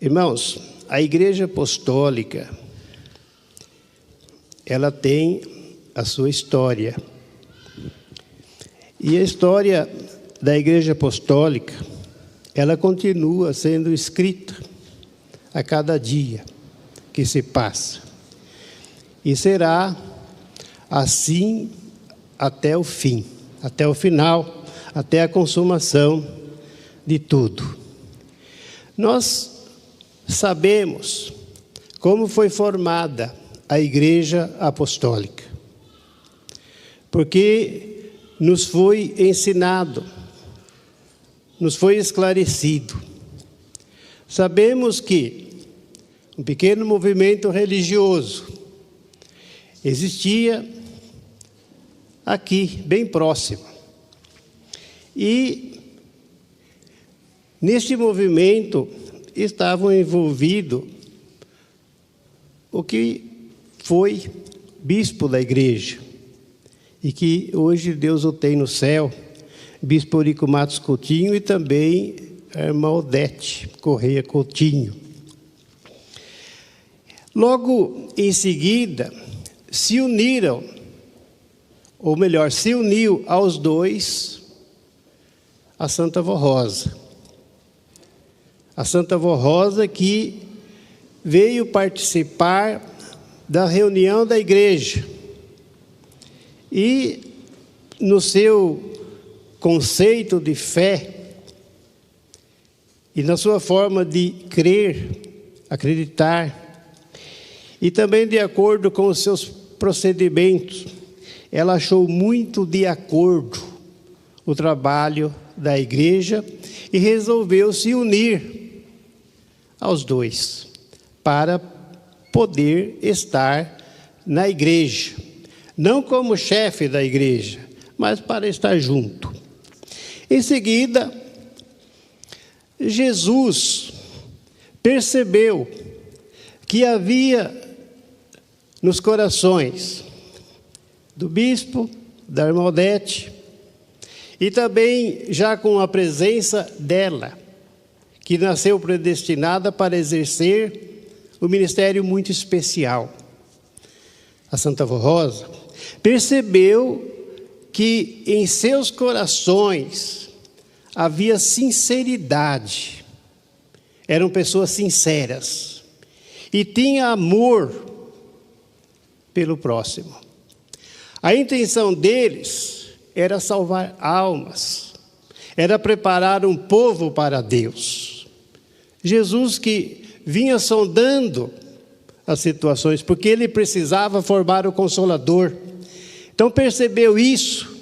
Irmãos, a Igreja Apostólica, ela tem a sua história. E a história da Igreja Apostólica, ela continua sendo escrita a cada dia que se passa. E será assim até o fim, até o final, até a consumação de tudo. Nós sabemos como foi formada a Igreja Apostólica, porque nos foi ensinado, nos foi esclarecido. Sabemos que um pequeno movimento religioso existia aqui, bem próximo. E neste movimento estavam envolvidos o que foi bispo da igreja, e que hoje Deus o tem no céu, bispo Eurico Matos Coutinho, e também a irmã Odete Correia Coutinho. Logo em seguida, se uniram, ou melhor, se uniu aos dois a Santa Vó Rosa. A Santa Vó Rosa que veio participar da reunião da igreja. E no seu conceito de fé e na sua forma de crer, acreditar, e também de acordo com os seus procedimentos, ela achou muito de acordo o trabalho da igreja e resolveu se unir aos dois para poder estar na igreja, não como chefe da igreja, mas para estar junto. Em seguida, Jesus percebeu que havia nos corações do bispo, da irmã Odete, e também já com a presença dela, que nasceu predestinada para exercer um ministério muito especial. A Santa Vó Rosa percebeu que em seus corações havia sinceridade, eram pessoas sinceras, e tinha amor pelo próximo. A intenção deles era salvar almas, era preparar um povo para Deus. Jesus que vinha sondando as situações, porque ele precisava formar o Consolador. Então percebeu isso,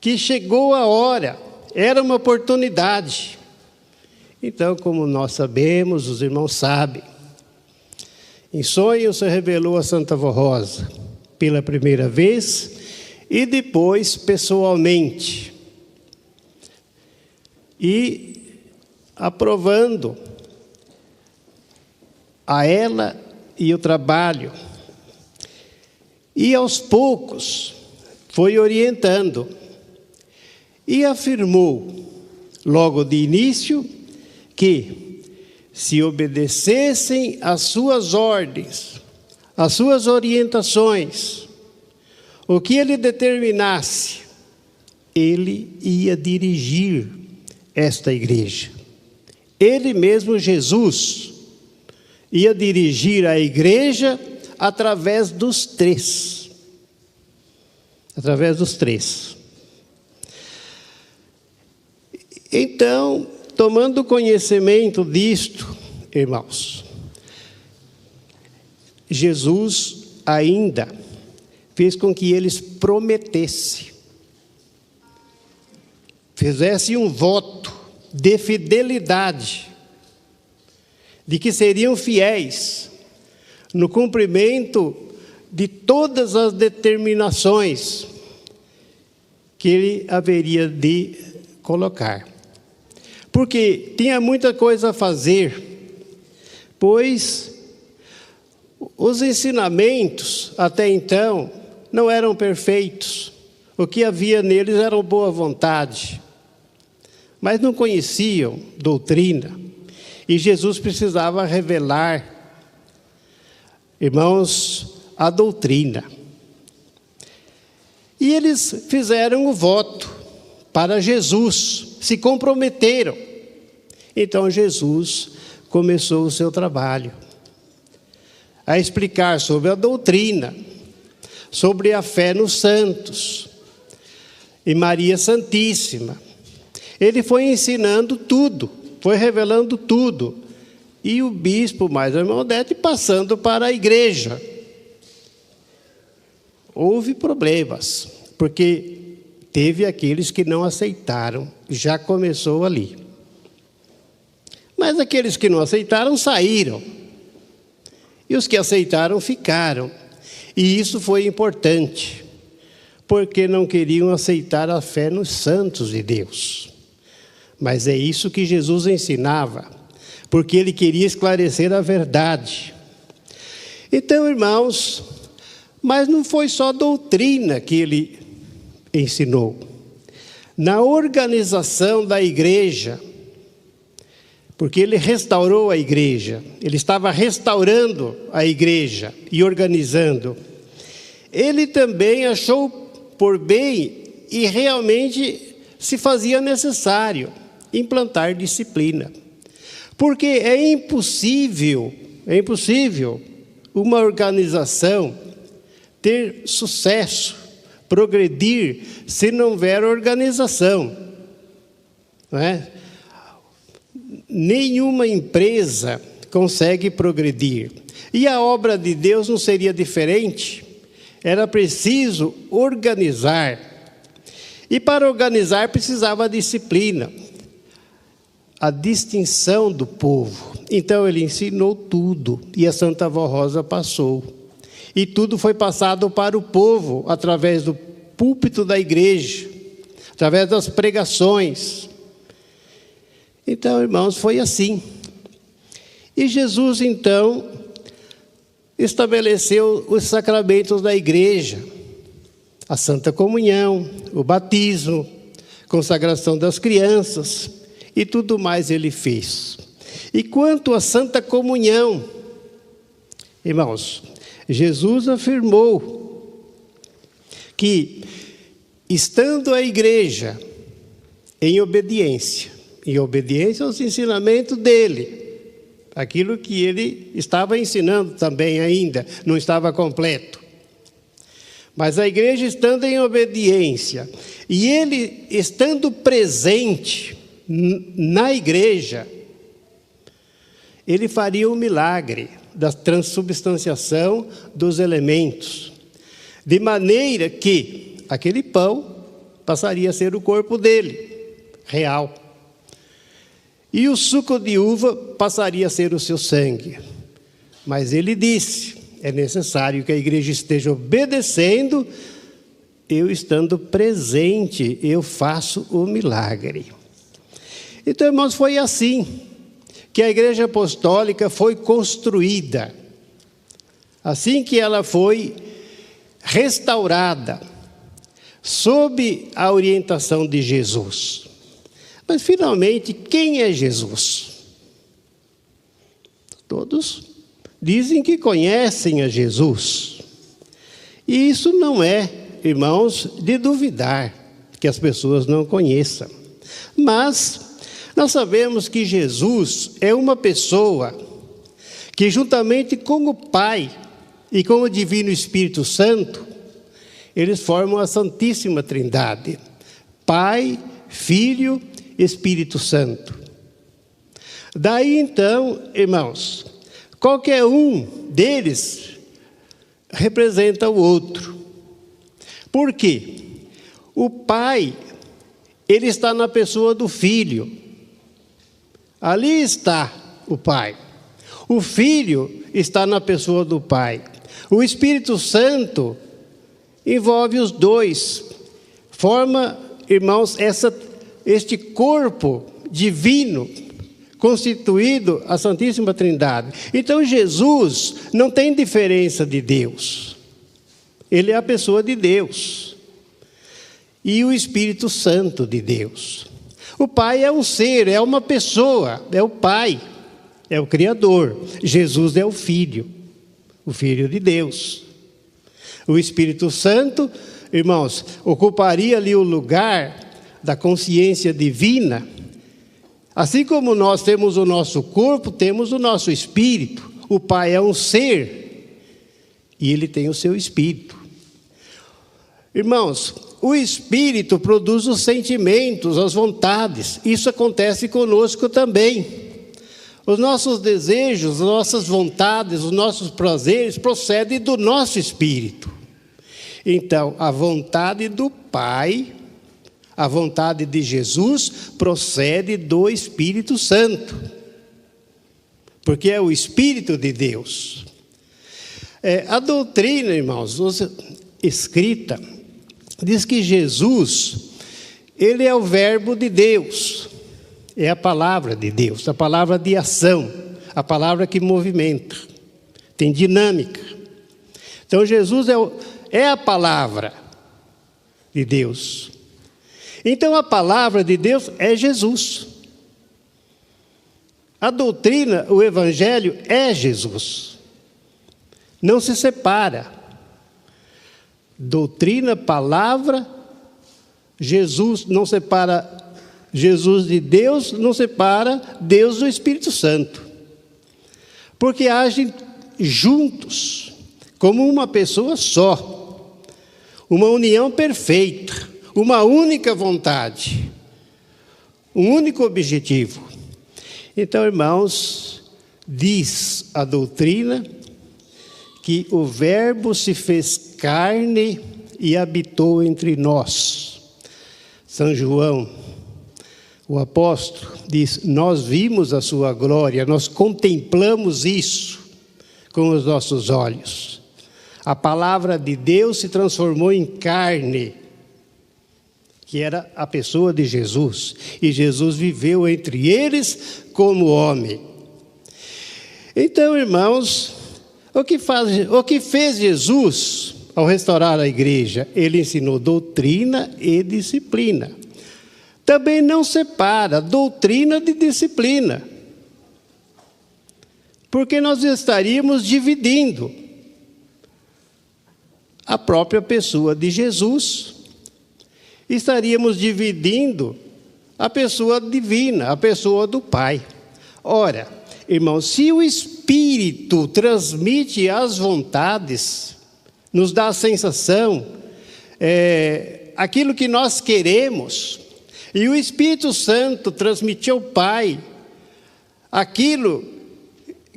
que chegou a hora, era uma oportunidade. Então, como nós sabemos, os irmãos sabem, em sonho se revelou a Santa Vó Rosa pela primeira vez e depois pessoalmente. E aprovando a ela e o trabalho. E aos poucos foi orientando e afirmou logo de início que se obedecessem às suas ordens, às suas orientações, o que ele determinasse, ele ia dirigir esta igreja. Ele mesmo, Jesus, ia dirigir a igreja através dos três. Através dos três. Então, tomando conhecimento disto, irmãos, Jesus ainda fez com que eles prometessem, fizessem um voto de fidelidade, de que seriam fiéis no cumprimento de todas as determinações que ele haveria de colocar. Porque tinha muita coisa a fazer, pois os ensinamentos até então não eram perfeitos. O que havia neles era boa vontade, mas não conheciam doutrina. E Jesus precisava revelar, irmãos, a doutrina. E eles fizeram o voto para Jesus, se comprometeram. Então Jesus começou o seu trabalho, a explicar sobre a doutrina, sobre a fé nos santos e Maria Santíssima. Ele foi ensinando tudo, foi revelando tudo. E o bispo, mais a irmã Odete, passando para a igreja. Houve problemas, porque teve aqueles que não aceitaram, já começou ali. Mas aqueles que não aceitaram saíram. E os que aceitaram ficaram. E isso foi importante, porque não queriam aceitar a fé nos santos de Deus. Mas é isso que Jesus ensinava, porque ele queria esclarecer a verdade. Então, irmãos, mas não foi só doutrina que ele ensinou. Na organização da igreja, porque ele restaurou a igreja, ele estava restaurando a igreja e organizando. Ele também achou por bem e realmente se fazia necessário implantar disciplina. Porque é impossível uma organização ter sucesso, progredir, se não houver organização. Não é? Nenhuma empresa consegue progredir. E a obra de Deus não seria diferente. Era preciso organizar. E para organizar precisava disciplina. A distinção do povo. Então ele ensinou tudo. E a Santa Vó Rosa passou. E tudo foi passado para o povo através do púlpito da igreja, através das pregações. Então, irmãos, foi assim. E Jesus, então, estabeleceu os sacramentos da igreja, a Santa Comunhão, o batismo, consagração das crianças e tudo mais ele fez. E quanto à Santa Comunhão, irmãos, Jesus afirmou que, estando a igreja em obediência aos ensinamentos dele, aquilo que ele estava ensinando também ainda, não estava completo. Mas a igreja estando em obediência, e ele estando presente na igreja, ele faria um milagre da transubstanciação dos elementos, de maneira que aquele pão passaria a ser o corpo dele, real. E o suco de uva passaria a ser o seu sangue. Mas ele disse, é necessário que a igreja esteja obedecendo, eu estando presente, eu faço o milagre. Então, irmãos, foi assim que a igreja apostólica foi construída. Assim que ela foi restaurada, sob a orientação de Jesus. Mas, finalmente, quem é Jesus? Todos dizem que conhecem a Jesus. E isso não é, irmãos, de duvidar que as pessoas não conheçam. Mas nós sabemos que Jesus é uma pessoa que, juntamente com o Pai e com o Divino Espírito Santo, eles formam a Santíssima Trindade. Pai, Filho, Espírito Santo. Daí então, irmãos, qualquer um deles representa o outro. Por quê? O Pai, ele está na pessoa do Filho. Ali está o Pai. O Filho está na pessoa do Pai. O Espírito Santo envolve os dois. Forma, irmãos, este corpo divino constituído a Santíssima Trindade. Então Jesus não tem diferença de Deus. Ele é a pessoa de Deus. E o Espírito Santo de Deus. O Pai é um ser, é uma pessoa, é o Pai. é o Criador. Jesus é o Filho de Deus. O Espírito Santo, irmãos, ocuparia ali o lugar da consciência divina. Assim como nós temos o nosso corpo, temos o nosso espírito. O Pai é um ser e Ele tem o seu espírito. Irmãos, o espírito produz os sentimentos, as vontades. Isso acontece conosco também. Os nossos desejos, as nossas vontades, os nossos prazeres procedem do nosso espírito. Então, a vontade do Pai, a vontade de Jesus, procede do Espírito Santo. Porque é o Espírito de Deus. A doutrina, irmãos, escrita, diz que Jesus, Ele é o verbo de Deus. É a palavra de Deus, a palavra de ação, a palavra que movimenta, tem dinâmica. Então Jesus é a palavra de Deus. Então a palavra de Deus é Jesus. A doutrina, o evangelho é Jesus. Não se separa. Doutrina, palavra, Jesus não separa Jesus de Deus, não separa Deus do Espírito Santo. Porque agem juntos, como uma pessoa só. Uma união perfeita, uma única vontade, um único objetivo. Então, irmãos, diz a doutrina que o Verbo se fez carne e habitou entre nós. São João, o apóstolo, diz: nós vimos a sua glória, nós contemplamos isso com os nossos olhos. A palavra de Deus se transformou em carne, que era a pessoa de Jesus, e Jesus viveu entre eles como homem. Então, irmãos, o que fez Jesus ao restaurar a igreja? Ele ensinou doutrina e disciplina. Também não separa doutrina de disciplina, porque nós estaríamos dividindo a própria pessoa de Jesus, estaríamos dividindo a pessoa divina, a pessoa do Pai. Ora, irmãos, se o Espírito transmite as vontades, nos dá a sensação, aquilo que nós queremos, e o Espírito Santo transmite ao Pai aquilo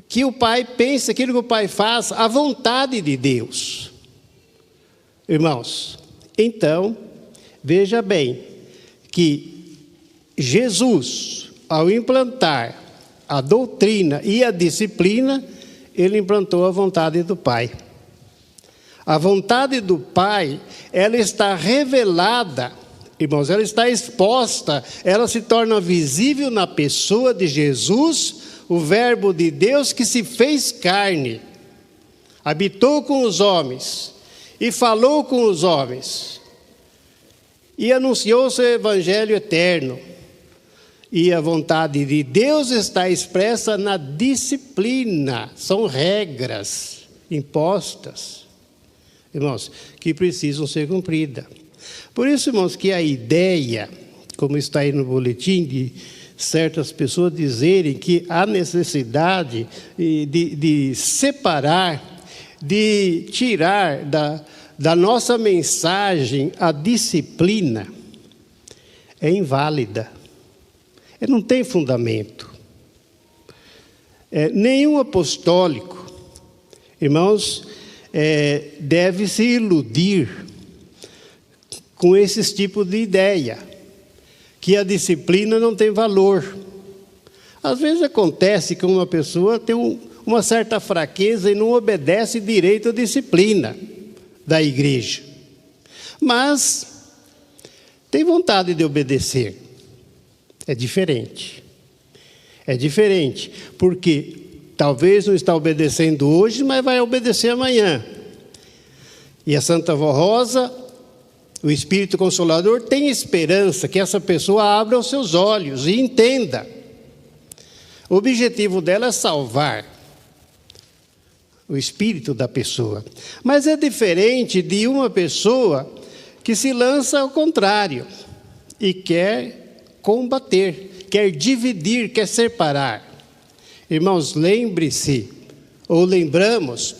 que o Pai pensa, aquilo que o Pai faz, a vontade de Deus. Irmãos, então, veja bem que Jesus, ao implantar a doutrina e a disciplina, ele implantou a vontade do Pai. A vontade do Pai, ela está revelada, irmãos, ela está exposta, ela se torna visível na pessoa de Jesus, o Verbo de Deus que se fez carne, habitou com os homens e falou com os homens e anunciou o seu evangelho eterno. E a vontade de Deus está expressa na disciplina, são regras impostas, irmãos, que precisam ser cumpridas. Por isso, irmãos, que a ideia, como está aí no boletim, de certas pessoas dizerem que há necessidade de separar, de tirar da nossa mensagem a disciplina, é inválida. Não tem fundamento. Nenhum apostólico, irmãos, deve se iludir com esses tipos de ideia, que a disciplina não tem valor. Às vezes acontece que uma pessoa tem uma certa fraqueza e não obedece direito à disciplina da igreja, mas tem vontade de obedecer. É diferente, porque talvez não está obedecendo hoje, mas vai obedecer amanhã. E a Santa Vó Rosa, o Espírito Consolador, tem esperança que essa pessoa abra os seus olhos e entenda O objetivo dela é salvar o espírito da pessoa. Mas é diferente de uma pessoa que se lança ao contrário e quer combater, quer dividir, quer separar. Irmãos, lembre-se, ou lembramos,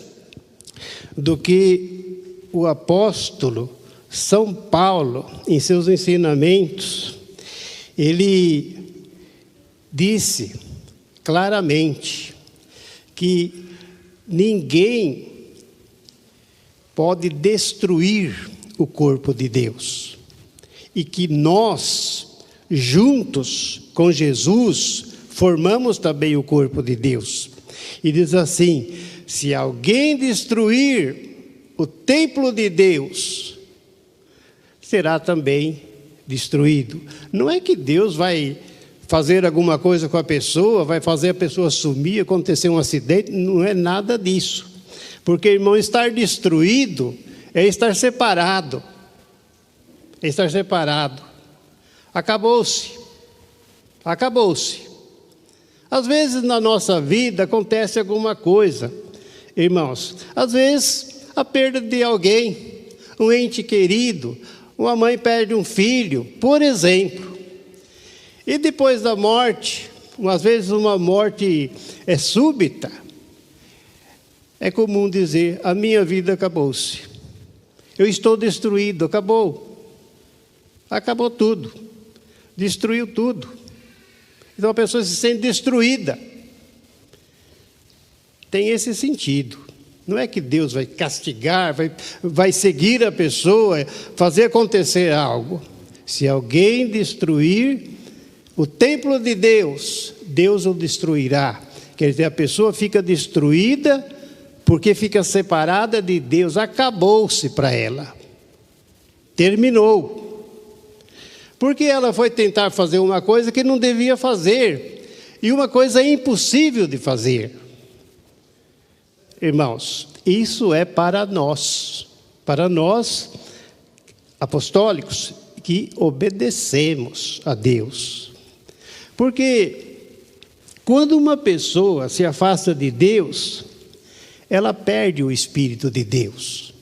do que o apóstolo São Paulo, em seus ensinamentos, ele disse claramente que ninguém pode destruir o corpo de Deus. E que nós, juntos com Jesus, formamos também o corpo de Deus. E diz assim: se alguém destruir o templo de Deus, será também destruído. Não é que Deus vai fazer alguma coisa com a pessoa, vai fazer a pessoa sumir, acontecer um acidente, não é nada disso. Porque, irmão, estar destruído é estar separado. É estar separado. Acabou-se. Acabou-se. Às vezes na nossa vida acontece alguma coisa, irmãos. Às vezes a perda de alguém, um ente querido, uma mãe perde um filho, por exemplo. E depois da morte, às vezes uma morte é súbita, é comum dizer: a minha vida acabou-se. Eu estou destruído, acabou. Acabou tudo. Destruiu tudo. Então a pessoa se sente destruída. Tem esse sentido. Não é que Deus vai castigar, vai seguir a pessoa, fazer acontecer algo. Se alguém destruir o templo de Deus, Deus o destruirá. Quer dizer, a pessoa fica destruída porque fica separada de Deus. Acabou-se para ela. Terminou. Porque ela foi tentar fazer uma coisa que não devia fazer. E uma coisa impossível de fazer. Irmãos, isso é para nós apostólicos, que obedecemos a Deus. Porque quando uma pessoa se afasta de Deus, ela perde o Espírito de Deus.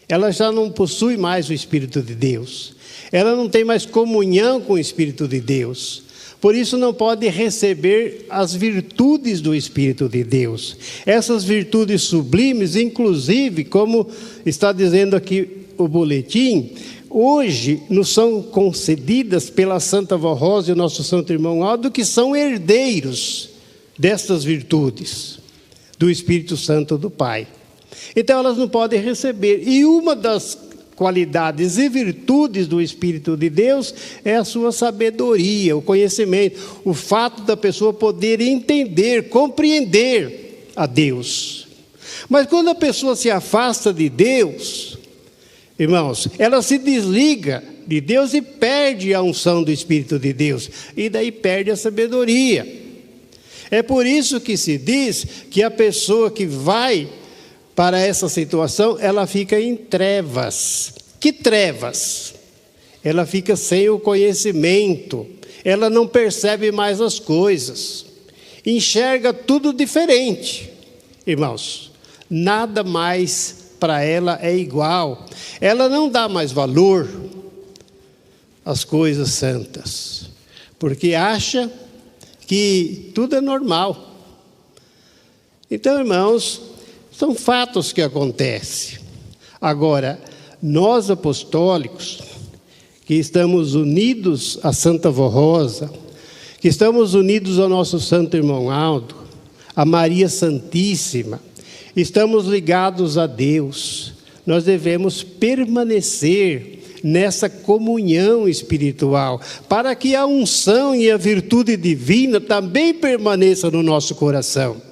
Ela já não possui mais o Espírito de Deus. Ela não tem mais comunhão com o Espírito de Deus. Por isso não pode receber as virtudes do Espírito de Deus. Essas virtudes sublimes, inclusive, como está dizendo aqui o boletim, hoje nos são concedidas pela Santa Vó Rosa e o nosso Santo Irmão Aldo, que são herdeiros destas virtudes do Espírito Santo do Pai. Então elas não podem receber. E uma das qualidades e virtudes do Espírito de Deus é a sua sabedoria, o conhecimento, o fato da pessoa poder entender, compreender a Deus. Mas quando a pessoa se afasta de Deus, irmãos, ela se desliga de Deus e perde a unção do Espírito de Deus, e daí perde a sabedoria. É por isso que se diz que a pessoa que vai para essa situação, ela fica em trevas. Que trevas? Ela fica sem o conhecimento, ela não percebe mais as coisas, enxerga tudo diferente. Irmãos, nada mais para ela é igual. Ela não dá mais valor às coisas santas, porque acha que tudo é normal. Então, irmãos, são fatos que acontecem. Agora, nós apostólicos, que estamos unidos à Santa Vó Rosa, que estamos unidos ao nosso Santo Irmão Aldo, a Maria Santíssima, estamos ligados a Deus. Nós devemos permanecer nessa comunhão espiritual, para que a unção e a virtude divina também permaneçam no nosso coração,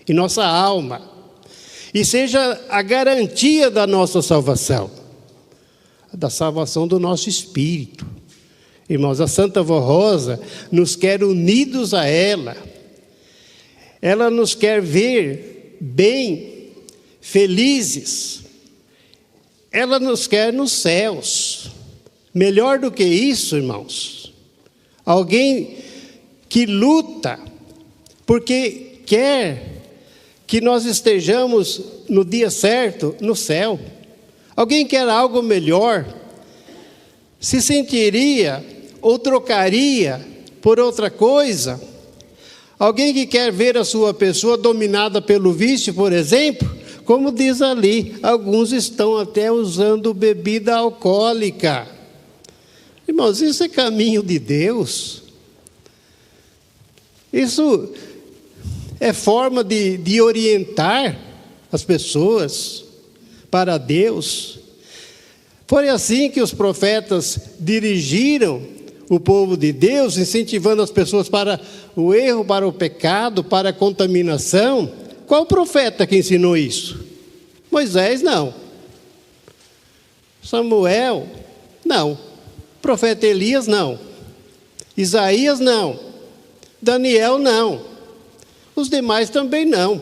em nossa alma, e seja a garantia da nossa salvação, da salvação do nosso espírito. Irmãos, a Santa Vó Rosa nos quer unidos a ela. Ela nos quer ver bem, felizes. Ela nos quer nos céus. Melhor do que isso, irmãos, alguém que luta porque quer que nós estejamos no dia certo, no céu. Alguém quer algo melhor, se sentiria ou trocaria por outra coisa. Alguém que quer ver a sua pessoa dominada pelo vício, por exemplo, como diz ali, alguns estão até usando bebida alcoólica. Irmãos, isso é caminho de Deus. Isso é forma de orientar as pessoas para Deus. Foi assim que os profetas dirigiram o povo de Deus, incentivando as pessoas para o erro, para o pecado, para a contaminação. Qual profeta que ensinou isso? Moisés, não. Samuel, não. Profeta Elias, não. Isaías, não. Daniel, não. Os demais também não.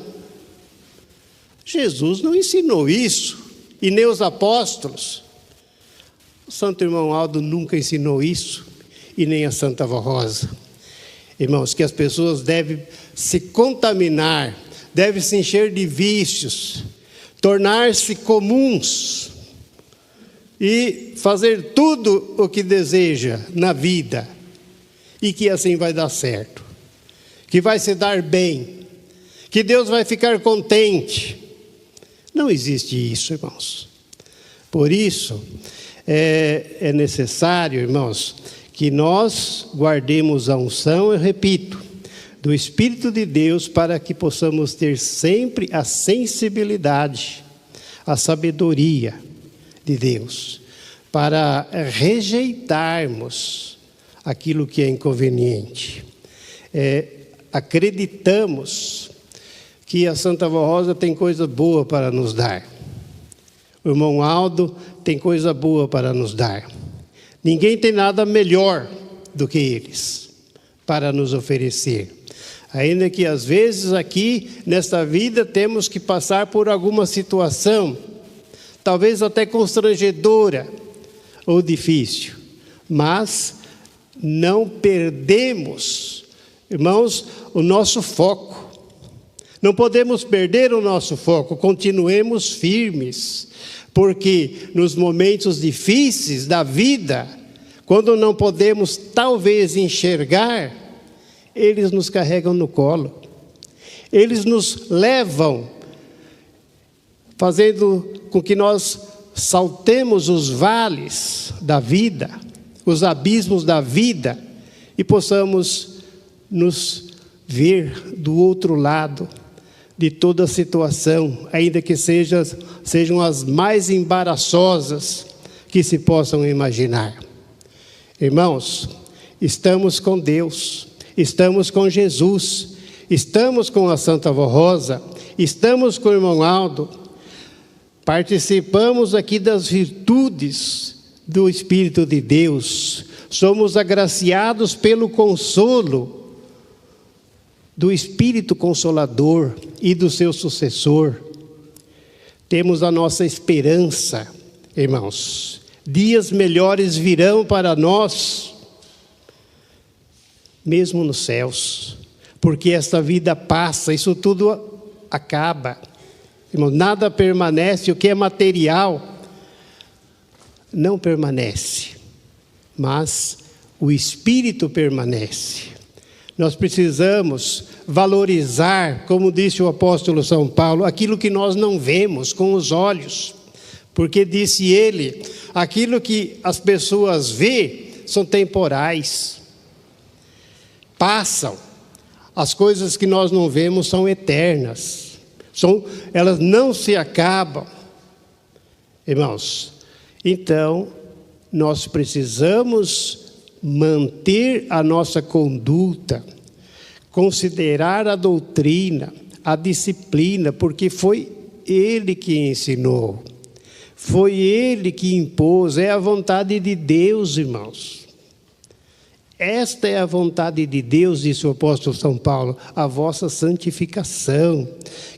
Jesus não ensinou isso, e nem os apóstolos. O Santo Irmão Aldo nunca ensinou isso, e nem a Santa Avó Rosa. Irmãos, que as pessoas devem se contaminar, devem se encher de vícios, tornar-se comuns e fazer tudo o que deseja na vida, e que assim vai dar certo, que vai se dar bem, que Deus vai ficar contente. Não existe isso, irmãos. Por isso, é necessário, irmãos, que nós guardemos a unção, eu repito, do Espírito de Deus, para que possamos ter sempre a sensibilidade, a sabedoria de Deus, para rejeitarmos aquilo que é inconveniente. Acreditamos que a Santa Avó Rosa tem coisa boa para nos dar. O irmão Aldo tem coisa boa para nos dar. Ninguém tem nada melhor do que eles para nos oferecer. Ainda que às vezes aqui, nesta vida, temos que passar por alguma situação, talvez até constrangedora ou difícil, mas não perdemos, irmãos, o nosso foco. Não podemos perder o nosso foco, continuemos firmes, porque nos momentos difíceis da vida, quando não podemos talvez enxergar, eles nos carregam no colo, eles nos levam, fazendo com que nós saltemos os vales da vida, os abismos da vida, e possamos nos ver do outro lado de toda a situação, ainda que sejam as mais embaraçosas que se possam imaginar. Irmãos, estamos com Deus, estamos com Jesus, estamos com a Santa Avó Rosa, estamos com o irmão Aldo, participamos aqui das virtudes do Espírito de Deus, somos agraciados pelo consolo do Espírito Consolador e do seu sucessor. Temos a nossa esperança, irmãos. Dias melhores virão para nós, mesmo nos céus, porque esta vida passa, isso tudo acaba. Irmão, nada permanece, o que é material não permanece, mas o Espírito permanece. Nós precisamos valorizar, como disse o apóstolo São Paulo, aquilo que nós não vemos com os olhos, porque disse ele, aquilo que as pessoas veem são temporais, passam, as coisas que nós não vemos são eternas, elas não se acabam, irmãos. Então, nós precisamos manter a nossa conduta, considerar a doutrina, a disciplina, porque foi Ele que ensinou, foi Ele que impôs, é a vontade de Deus, irmãos. Esta é a vontade de Deus, disse o apóstolo São Paulo, a vossa santificação,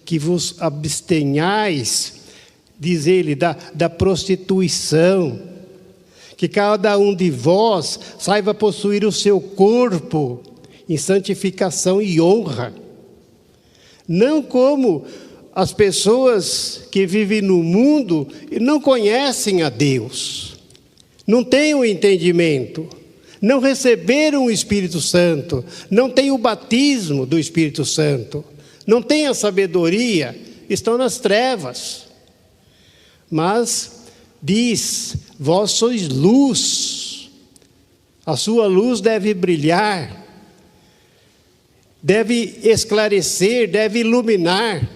que vos abstenhais, diz ele, da prostituição, que cada um de vós saiba possuir o seu corpo em santificação e honra. Não como as pessoas que vivem no mundo e não conhecem a Deus, não têm o entendimento, não receberam o Espírito Santo, não têm o batismo do Espírito Santo, não têm a sabedoria, estão nas trevas. Mas diz: vós sois luz, a sua luz deve brilhar, deve esclarecer, deve iluminar,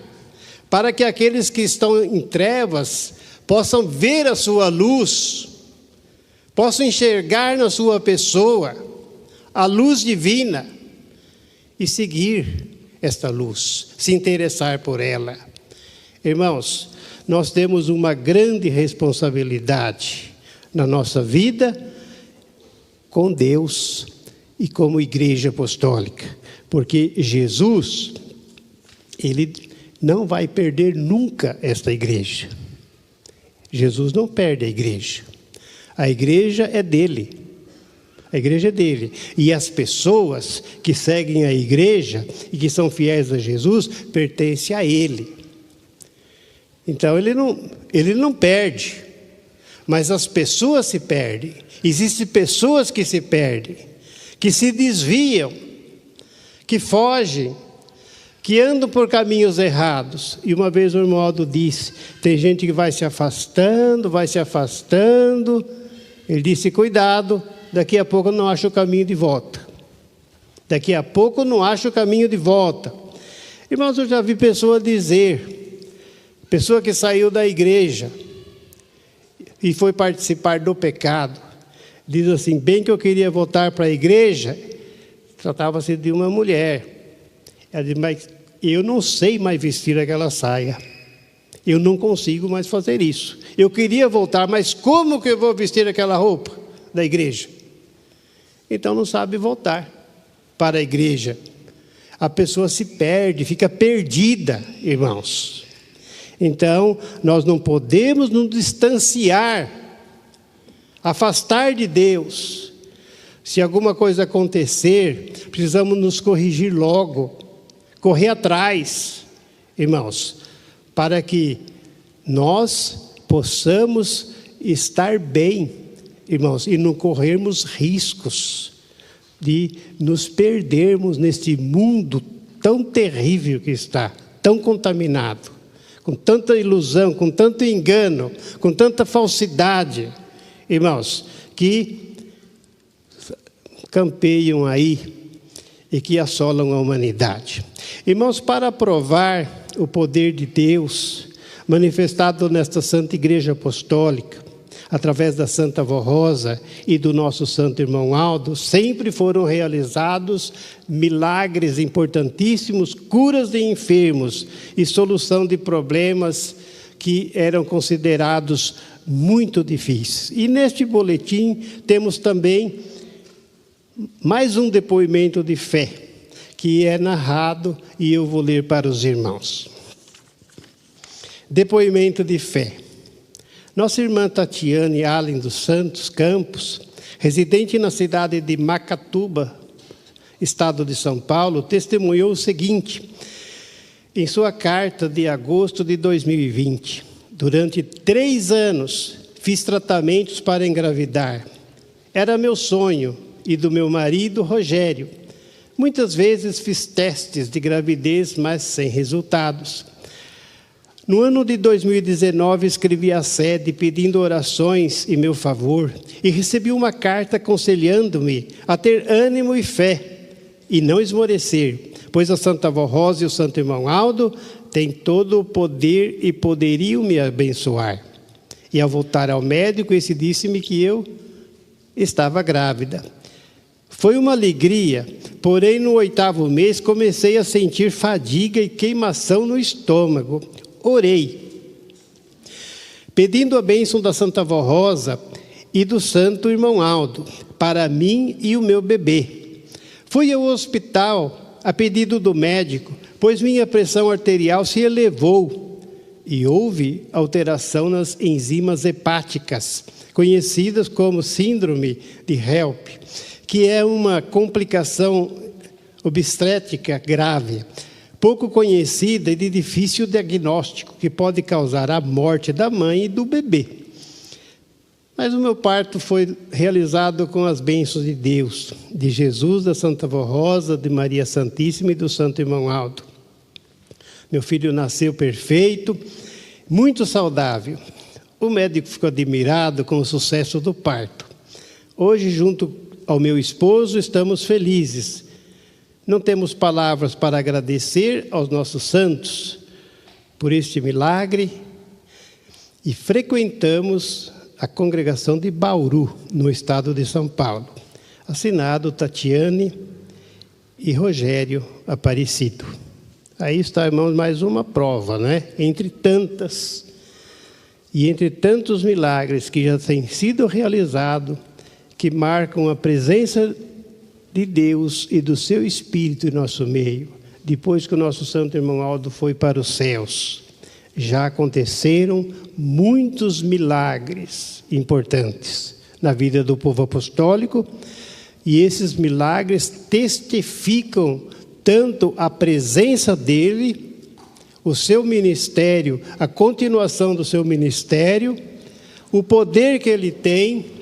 para que aqueles que estão em trevas possam ver a sua luz, possam enxergar na sua pessoa a luz divina e seguir esta luz, se interessar por ela. Irmãos, nós temos uma grande responsabilidade na nossa vida com Deus e como igreja apostólica, porque Jesus, Ele não vai perder nunca esta igreja. Jesus não perde a igreja. A igreja é dele. A igreja é dele. E as pessoas que seguem a igreja e que são fiéis a Jesus, pertencem a ele. Então ele não perde. Mas as pessoas se perdem. Existem pessoas que se perdem, que se desviam, que fogem, que andam por caminhos errados. E uma vez o irmão Aldo disse, tem gente que vai se afastando. Ele disse: cuidado, daqui a pouco eu não acho o caminho de volta. Daqui a pouco eu não acho o caminho de volta. Irmãos, eu já vi pessoa que saiu da igreja e foi participar do pecado, diz assim: bem que eu queria voltar para a igreja, tratava-se de uma mulher. Ela diz: mas eu não sei mais vestir aquela saia. Eu não consigo mais fazer isso. Eu queria voltar, mas como que eu vou vestir aquela roupa da igreja? Então não sabe voltar para a igreja. A pessoa se perde, fica perdida, irmãos. Então nós não podemos nos distanciar, afastar de Deus. Se alguma coisa acontecer, precisamos nos corrigir logo, correr atrás, irmãos, para que nós possamos estar bem, irmãos, e não corrermos riscos de nos perdermos neste mundo tão terrível que está, tão contaminado, com tanta ilusão, com tanto engano, com tanta falsidade, irmãos, que campeiam aí e que assolam a humanidade. Irmãos, para provar o poder de Deus manifestado nesta Santa Igreja Apostólica, através da Santa Avó Rosa e do nosso Santo Irmão Aldo, sempre foram realizados milagres importantíssimos, curas de enfermos e solução de problemas que eram considerados muito difíceis. E neste boletim temos também mais um depoimento de fé, que é narrado e eu vou ler para os irmãos. Depoimento de fé. Nossa irmã Tatiane Allen dos Santos Campos, residente na cidade de Macatuba, estado de São Paulo, testemunhou o seguinte, em sua carta de agosto de 2020. Durante 3 anos, fiz tratamentos para engravidar. Era meu sonho e do meu marido, Rogério. Muitas vezes fiz testes de gravidez, mas sem resultados. No ano de 2019, escrevi à sede pedindo orações em meu favor e recebi uma carta aconselhando-me a ter ânimo e fé e não esmorecer, pois a Santa Avó Rosa e o Santo Irmão Aldo têm todo o poder e poderiam me abençoar. E ao voltar ao médico, esse disse-me que eu estava grávida. Foi uma alegria, porém no 8º mês comecei a sentir fadiga e queimação no estômago. Orei, pedindo a bênção da Santa Avó Rosa e do Santo Irmão Aldo, para mim e o meu bebê. Fui ao hospital a pedido do médico, pois minha pressão arterial se elevou e houve alteração nas enzimas hepáticas, conhecidas como síndrome de HELP, que é uma complicação obstétrica grave. pouco conhecida e de difícil diagnóstico, que pode causar a morte da mãe e do bebê. Mas o meu parto foi realizado com as bênçãos de Deus, de Jesus, da Santa Vó Rosa, de Maria Santíssima e do Santo Irmão Aldo. Meu filho nasceu perfeito, muito saudável. O médico ficou admirado com o sucesso do parto. Hoje, junto ao meu esposo, estamos felizes. Não temos palavras para agradecer aos nossos santos por este milagre e frequentamos a congregação de Bauru, no estado de São Paulo. Assinado Tatiane e Rogério Aparecido. Aí está, irmãos, mais uma prova, né? Entre tantas e entre tantos milagres que já têm sido realizados, que marcam a presença de Deus e do seu Espírito em nosso meio, depois que o nosso Santo Irmão Aldo foi para os céus. Já aconteceram muitos milagres importantes na vida do povo apostólico, e esses milagres testificam tanto a presença dele, o seu ministério, a continuação do seu ministério, o poder que ele tem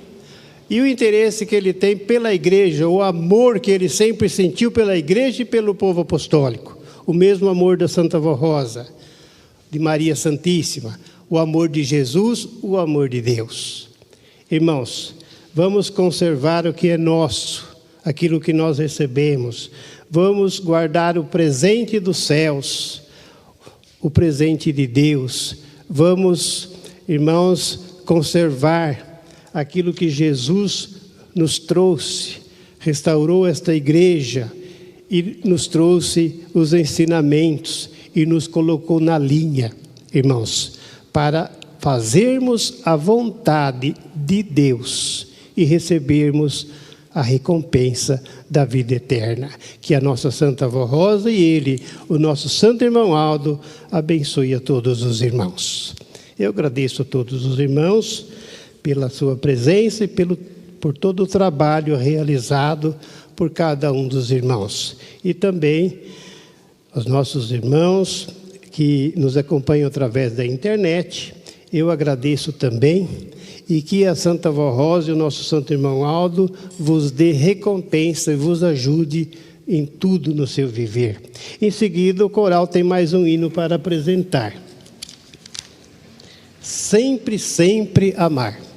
e o interesse que ele tem pela igreja, o amor que ele sempre sentiu pela igreja e pelo povo apostólico, o mesmo amor da Santa Vó Rosa, de Maria Santíssima, o amor de Jesus, o amor de Deus. Irmãos, vamos conservar o que é nosso, aquilo que nós recebemos. Vamos guardar o presente dos céus, o presente de Deus. Vamos, irmãos, conservar aquilo que Jesus nos trouxe, restaurou esta igreja e nos trouxe os ensinamentos e nos colocou na linha, irmãos, para fazermos a vontade de Deus e recebermos a recompensa da vida eterna. Que a nossa Santa Vó Rosa e ele, o nosso Santo Irmão Aldo, abençoe a todos os irmãos. Eu agradeço a todos os irmãos pela sua presença e por todo o trabalho realizado por cada um dos irmãos. E também aos nossos irmãos que nos acompanham através da internet, eu agradeço também, e que a Santa Vó Rosa e o nosso Santo Irmão Aldo vos dê recompensa e vos ajude em tudo no seu viver. Em seguida, o coral tem mais um hino para apresentar. Sempre, sempre amar.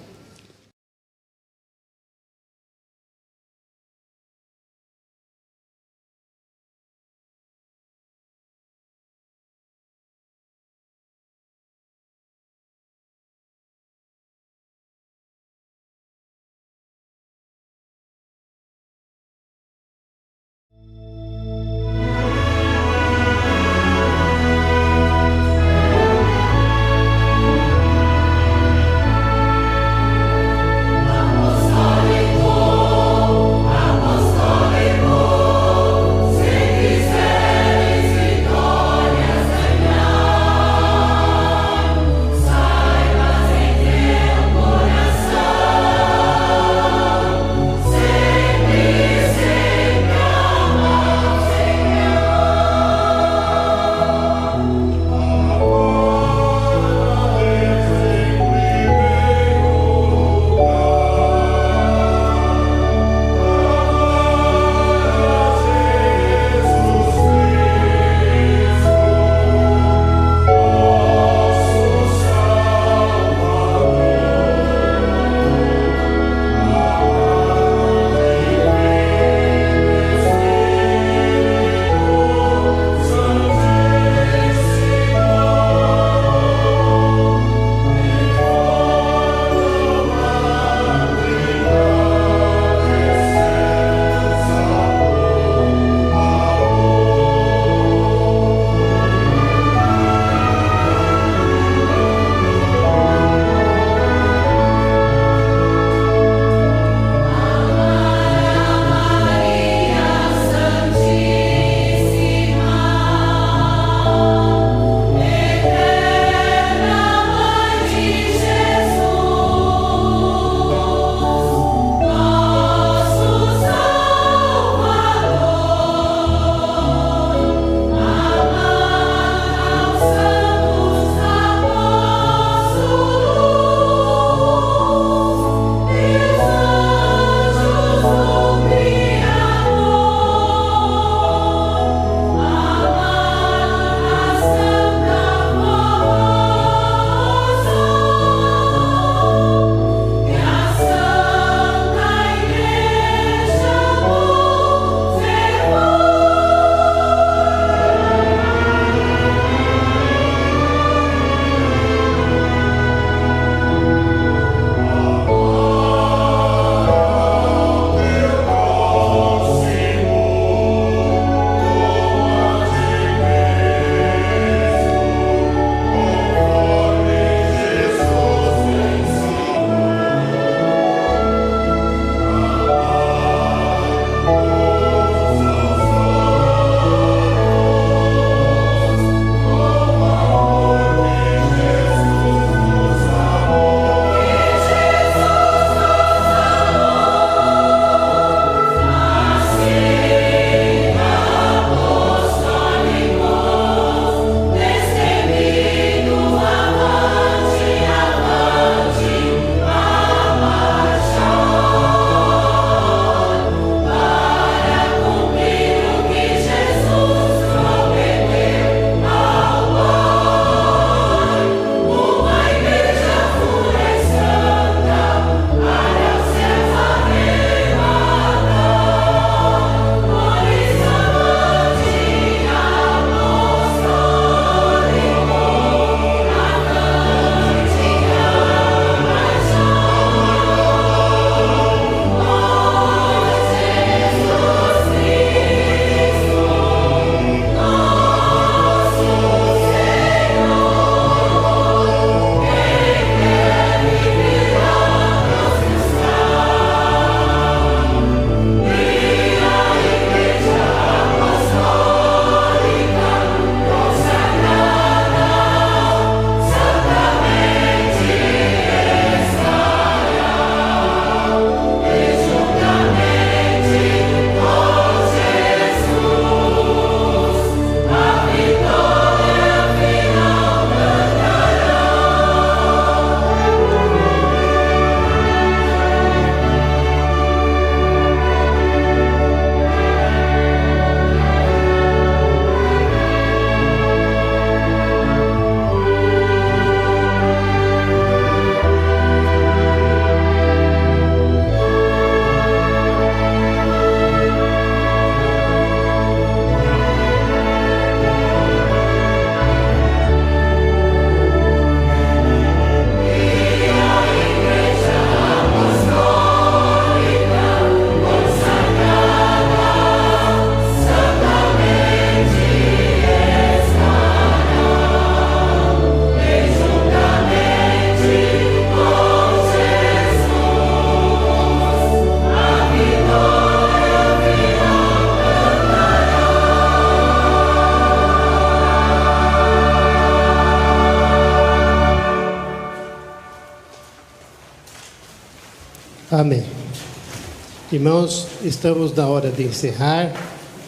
Irmãos, estamos na hora de encerrar.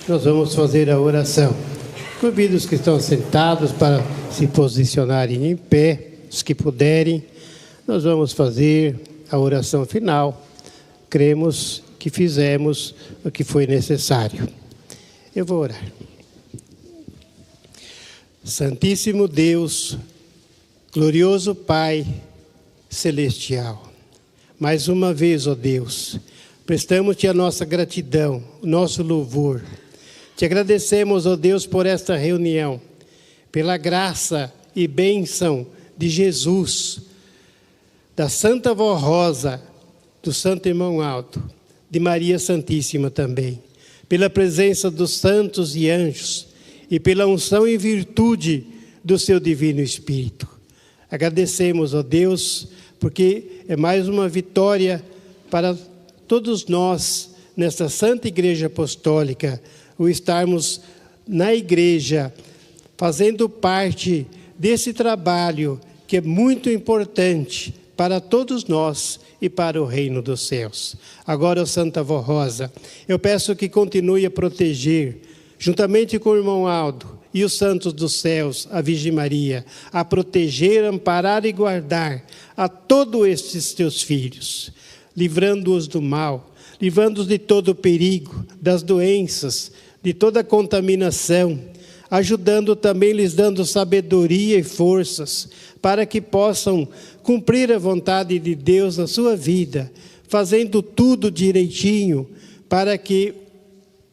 Nós vamos fazer a oração. Convido os que estão sentados para se posicionarem em pé, os que puderem. Nós vamos fazer a oração final. Cremos que fizemos o que foi necessário. Eu vou orar. Santíssimo Deus, glorioso Pai celestial, mais uma vez, ó Deus, prestamos-te a nossa gratidão, o nosso louvor. Te agradecemos, ó Deus, por esta reunião, pela graça e bênção de Jesus, da Santa Vó Rosa, do Santo Irmão Aldo, de Maria Santíssima também, pela presença dos santos e anjos e pela unção e virtude do seu Divino Espírito. Agradecemos, ó Deus, porque é mais uma vitória para todos nós, nesta Santa Igreja Apostólica, o estarmos na igreja, fazendo parte desse trabalho que é muito importante para todos nós e para o reino dos céus. Agora, ó Santa Vó Rosa, eu peço que continue a proteger, juntamente com o irmão Aldo e os santos dos céus, a Virgem Maria, a proteger, amparar e guardar a todos estes teus filhos, livrando-os do mal, livrando-os de todo o perigo, das doenças, de toda a contaminação, ajudando também, lhes dando sabedoria e forças, para que possam cumprir a vontade de Deus na sua vida, fazendo tudo direitinho, para que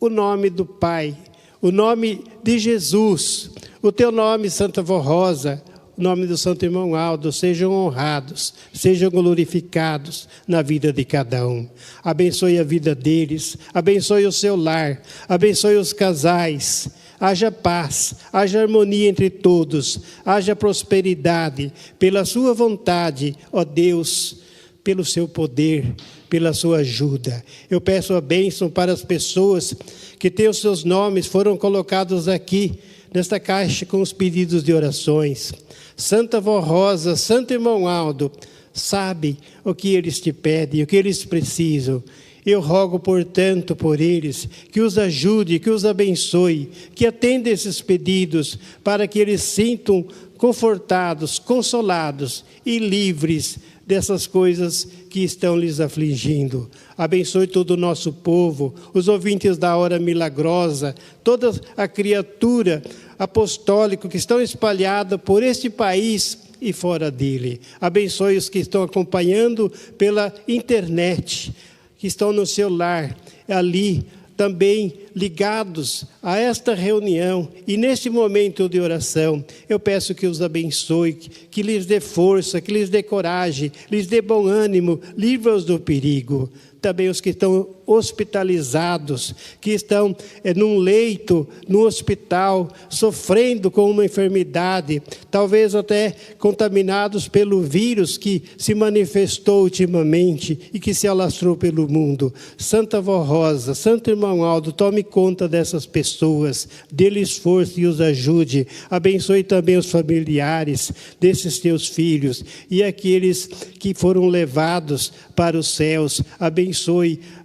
o nome do Pai, o nome de Jesus, o teu nome, Santa Vó Rosa, o nome do Santo Irmão Aldo, sejam honrados, sejam glorificados na vida de cada um. Abençoe a vida deles, abençoe o seu lar, abençoe os casais. Haja paz, haja harmonia entre todos, haja prosperidade, pela sua vontade, ó Deus, pelo seu poder, pela sua ajuda. Eu peço a bênção para as pessoas que têm os seus nomes, foram colocados aqui, nesta caixa com os pedidos de orações. Santa Vó Rosa, Santo Irmão Aldo, sabe o que eles te pedem, o que eles precisam. Eu rogo, portanto, por eles, que os ajude, que os abençoe, que atenda esses pedidos, para que eles sintam confortados, consolados e livres dessas coisas que estão lhes afligindo. Abençoe todo o nosso povo, os ouvintes da Hora Milagrosa, toda a criatura apostólica que estão espalhada por este país e fora dele. Abençoe os que estão acompanhando pela internet, que estão no celular, ali também ligados a esta reunião e neste momento de oração. Eu peço que os abençoe, que lhes dê força, que lhes dê coragem, lhes dê bom ânimo, livra-os do perigo. Também os que estão hospitalizados, que estão num leito, no hospital, sofrendo com uma enfermidade, talvez até contaminados pelo vírus que se manifestou ultimamente e que se alastrou pelo mundo. Santa Vó Rosa, Santo Irmão Aldo, tome conta dessas pessoas, dê-lhes força e os ajude. Abençoe também os familiares desses teus filhos e aqueles que foram levados para os céus. Abençoe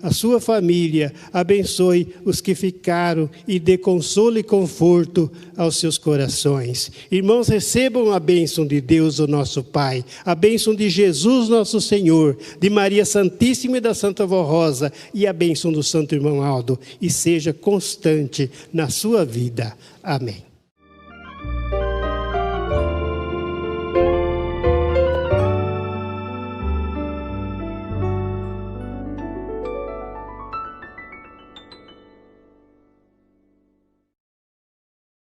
a sua família, abençoe os que ficaram e dê consolo e conforto aos seus corações. Irmãos, recebam a bênção de Deus, o nosso Pai, a bênção de Jesus, nosso Senhor, de Maria Santíssima e da Santa Vó Rosa e a bênção do Santo Irmão Aldo, e seja constante na sua vida. Amém.